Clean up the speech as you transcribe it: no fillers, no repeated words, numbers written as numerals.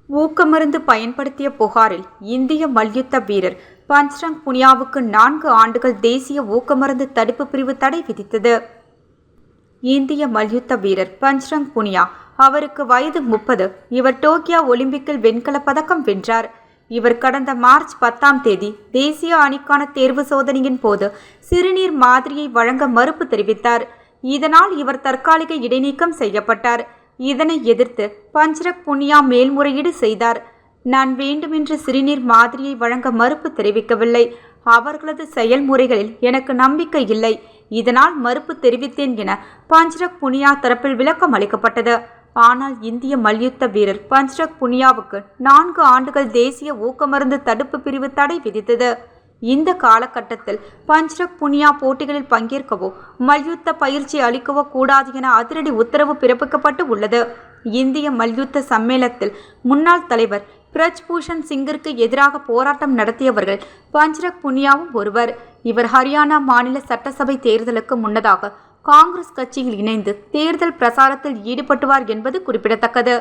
ஊக்கமருந்து பயன்படுத்திய புகாரில் இந்திய மல்யுத்த வீரர் பஞ்ச்ரங் புனியாவுக்கு 4 ஆண்டுகள் தேசிய ஊக்கமருந்து தடுப்பு பிரிவு தடை விதித்தது. இந்திய மல்யுத்த வீரர் பஞ்ச்ரங் புனியா, அவருக்கு வயது 30. இவர் டோக்கியோ ஒலிம்பிக்கில் வெண்கலப் பதக்கம் வென்றார். இவர் கடந்த மார்ச் 10ஆம் தேதி தேசிய அணிக்கான தேர்வு சோதனையின் போது சிறுநீர் மாதிரியை வழங்க மறுப்பு தெரிவித்தார். இதனால் இவர் தற்காலிக இடைநீக்கம் செய்யப்பட்டார். இதனை எதிர்த்து பஞ்ச்ரங் புனியா மேல்முறையீடு செய்தார். நான் வேண்டுமென்று சிறுநீர் மாதிரியை வழங்க மறுப்பு தெரிவிக்கவில்லை. அவர்களது செயல்முறைகளில் எனக்கு நம்பிக்கை இல்லை. இதனால் மறுப்பு தெரிவித்தேன் என பஞ்ச்ரங் புனியா தரப்பில் விளக்கம் அளிக்கப்பட்டது. ஆனால் இந்திய மல்யுத்த வீரர் பஞ்ச்ரங் புனியாவுக்கு 4 ஆண்டுகள் தேசிய ஊக்கமருந்து தடுப்பு பிரிவு தடை விதித்தது. இந்த காலகட்டத்தில் பஞ்ச்ரங் புனியா போட்டிகளில் பங்கேற்கவோ மல்யுத்த பயிற்சி அளிக்கவோ கூடாது என அதிரடி உத்தரவு பிறப்பிக்கப்பட்டு உள்ளது. இந்திய மல்யுத்த சம்மேளனத்தில் முன்னாள் தலைவர் பிரஜ் பூஷன் சிங்கிற்கு எதிராக போராட்டம் நடத்தியவர்கள் பஞ்ச்ரங் புனியாவும் ஒருவர். இவர் ஹரியானா மாநில சட்டசபை தேர்தலுக்கு முன்னதாக காங்கிரஸ் கட்சியில் இணைந்து தேர்தல் பிரசாரத்தில் ஈடுபட்டுவார் என்பது குறிப்பிடத்தக்கது.